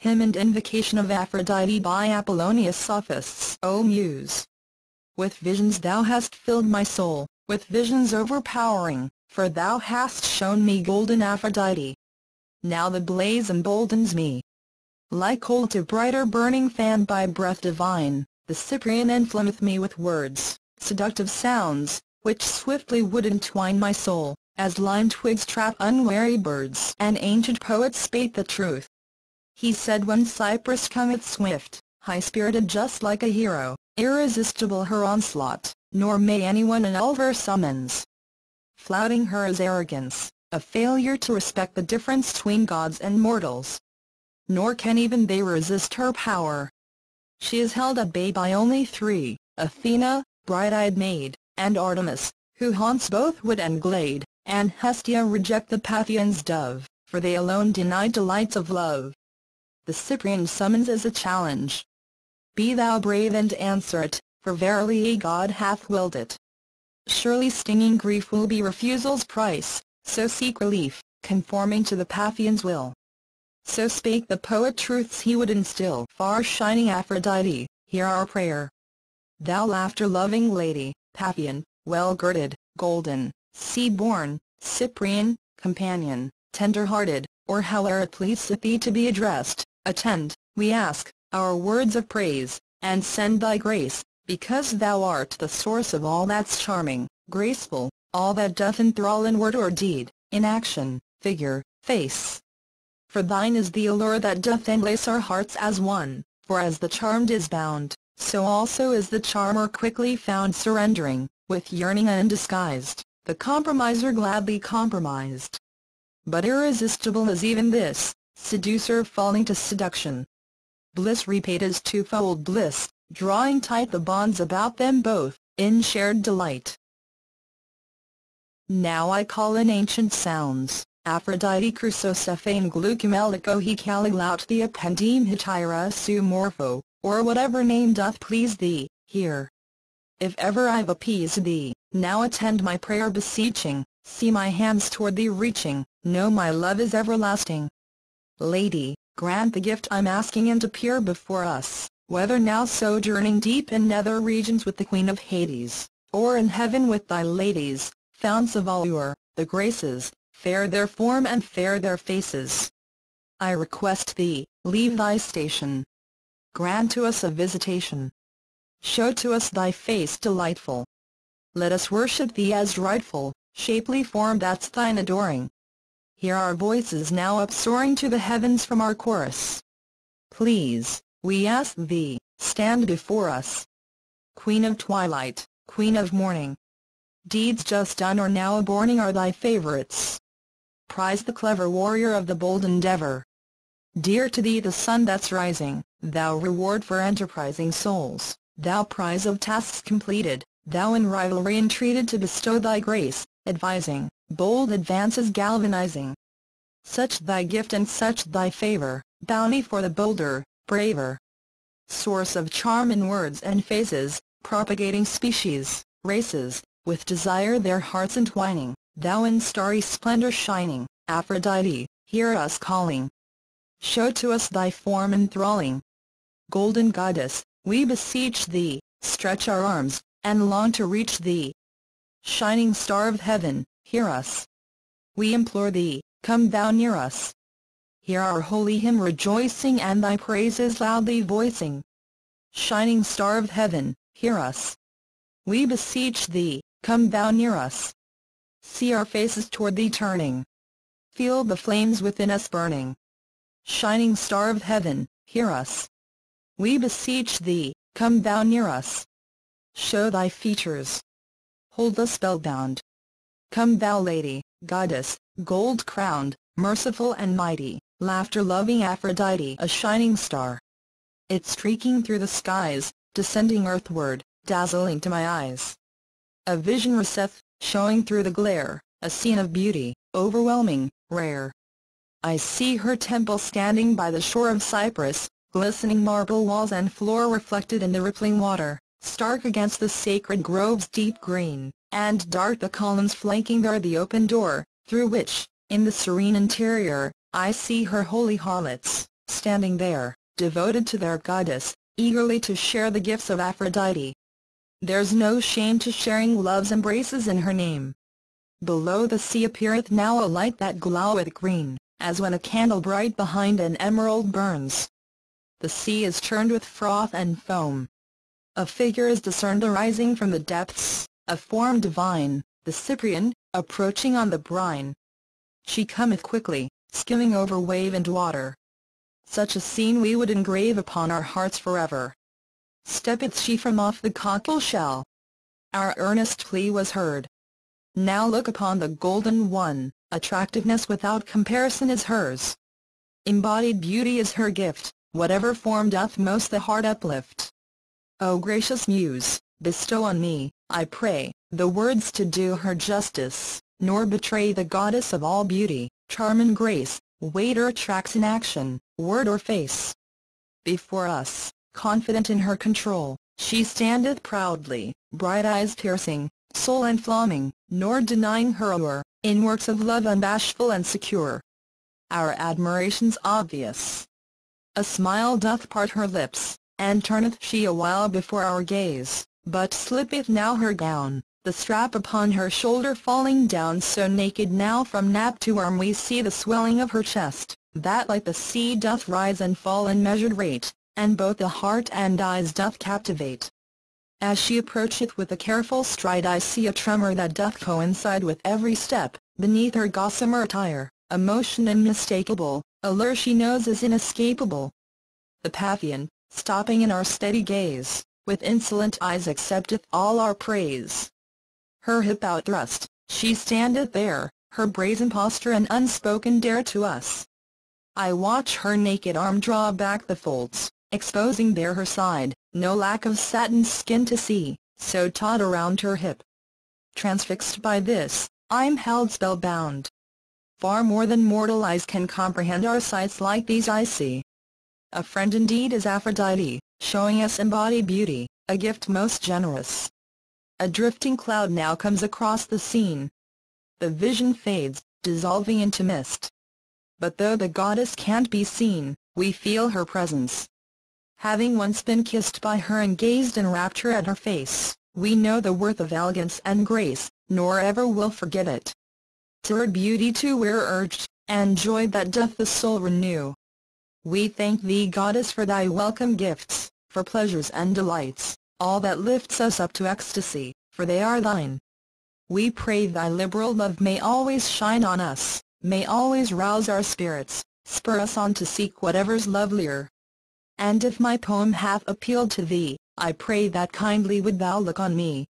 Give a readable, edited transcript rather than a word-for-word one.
Hymn and Invocation of Aphrodite by Apollonius Sophistes. O Muse! With visions thou hast filled my soul, with visions overpowering, for thou hast shown me golden Aphrodite. Now the blaze emboldens me. Like coal to brighter burning fanned by breath divine, the Cyprian enflameth me with words, seductive sounds, which swiftly would entwine my soul, as lime-twigs trap unwary birds. An ancient poet spake the truth. He said when Cypris cometh swift, high-spirited just like a hero, irresistible her onslaught, nor may anyone annul her summons. Flouting her is arrogance, a failure to respect the difference between gods and mortals. Nor can even they resist her power. She is held at bay by only three, Athena, bright-eyed Maid, and Artemis, who haunts both wood and glade, and Hestia reject the Paphian's dove, for they alone deny delights of love. The Cyprian summons is a challenge. Be thou brave and answer it, for verily a god hath willed it. Surely stinging grief will be refusal's price, so seek relief, conforming to the Paphian's will. So spake the poet truths he would instill. Far-shining Aphrodite, hear our prayer. Thou laughter-loving lady, Paphian, well-girded, golden, sea-born, Cyprian, companion, tender-hearted, or howe'er it pleaseth thee to be addressed, attend, we ask, our words of praise, and send thy grace, because thou art the source of all that's charming, graceful, all that doth enthrall in word or deed, in action, figure, face. For thine is the allure that doth enlace our hearts as one, for as the charmed is bound, so also is the charmer quickly found surrendering, with yearning undisguised, the compromiser gladly compromised. But irresistible is even this, seducer falling to seduction. Bliss repaid is twofold bliss, drawing tight the bonds about them both, in shared delight. Now I call in ancient sounds, Aphrodite crucosephain glucumelico he calilaut the appendime hitira sumorpho, or whatever name doth please thee, hear. If ever I've appeased thee, now attend my prayer beseeching, see my hands toward thee reaching, know my love is everlasting. Lady, grant the gift I'm asking and appear before us, whether now sojourning deep in nether regions with the Queen of Hades, or in heaven with thy ladies, founts of allure, the Graces, fair their form and fair their faces. I request thee, leave thy station. Grant to us a visitation. Show to us thy face delightful. Let us worship thee as rightful, shapely form that's thine adoring. Hear our voices now upsoaring to the heavens from our chorus. Please, we ask thee, stand before us. Queen of twilight, Queen of morning. Deeds just done or now aborning are thy favorites. Prize the clever warrior of the bold endeavor. Dear to thee the sun that's rising, thou reward for enterprising souls, thou prize of tasks completed, thou in rivalry entreated to bestow thy grace, advising, bold advances galvanizing. Such thy gift and such thy favor, bounty for the bolder, braver. Source of charm in words and faces, propagating species, races, with desire their hearts entwining, thou in starry splendor shining, Aphrodite, hear us calling. Show to us thy form enthralling. Golden goddess, we beseech thee, stretch our arms, and long to reach thee. Shining star of heaven, hear us. We implore thee, come thou near us. Hear our holy hymn rejoicing and thy praises loudly voicing. Shining star of heaven, hear us. We beseech thee, come thou near us. See our faces toward thee turning. Feel the flames within us burning. Shining star of heaven, hear us. We beseech thee, come thou near us. Show thy features. Hold us spellbound. Come thou lady, goddess, gold-crowned, merciful and mighty, laughter-loving Aphrodite, a shining star. It's streaking through the skies, descending earthward, dazzling to my eyes. A vision receth, showing through the glare, a scene of beauty, overwhelming, rare. I see her temple standing by the shore of Cypris, glistening marble walls and floor reflected in the rippling water, stark against the sacred grove's deep green, and dark the columns flanking there the open door, through which, in the serene interior, I see her holy harlots, standing there, devoted to their goddess, eagerly to share the gifts of Aphrodite. There's no shame to sharing love's embraces in her name. Below the sea appeareth now a light that gloweth green, as when a candle bright behind an emerald burns. The sea is churned with froth and foam. A figure is discerned arising from the depths, a form divine, the Cyprian, approaching on the brine. She cometh quickly, skimming over wave and water. Such a scene we would engrave upon our hearts forever. Steppeth she from off the cockle shell. Our earnest plea was heard. Now look upon the golden one, attractiveness without comparison is hers. Embodied beauty is her gift, whatever form doth most the heart uplift. O gracious Muse, bestow on me, I pray, the words to do her justice, nor betray the goddess of all beauty, charm and grace, weight or tracks in action, word or face. Before us, confident in her control, she standeth proudly, bright eyes piercing, soul enflaming, nor denying her allure, in works of love unbashful and secure. Our admiration's obvious. A smile doth part her lips, and turneth she awhile before our gaze, but slippeth now her gown, the strap upon her shoulder falling down so naked now from nap to arm we see the swelling of her chest, that like the sea doth rise and fall in measured rate, and both the heart and eyes doth captivate. As she approacheth with a careful stride I see a tremor that doth coincide with every step, beneath her gossamer attire, a motion unmistakable, a lure she knows is inescapable. The Paphian, stopping in our steady gaze, with insolent eyes accepteth all our praise. Her hip outthrust, she standeth there, her brazen posture an unspoken dare to us. I watch her naked arm draw back the folds, exposing there her side, no lack of satin skin to see, so taut around her hip. Transfixed by this, I'm held spellbound. Far more than mortal eyes can comprehend are sights like these I see. A friend indeed is Aphrodite, showing us embodied beauty, a gift most generous. A drifting cloud now comes across the scene. The vision fades, dissolving into mist. But though the goddess can't be seen, we feel her presence. Having once been kissed by her and gazed in rapture at her face, we know the worth of elegance and grace, nor ever will forget it. To her beauty too we're urged, and joy that doth the soul renew. We thank thee goddess for thy welcome gifts, for pleasures and delights, all that lifts us up to ecstasy, for they are thine. We pray thy liberal love may always shine on us, may always rouse our spirits, spur us on to seek whatever's lovelier. And if my poem hath appealed to thee, I pray that kindly would thou look on me,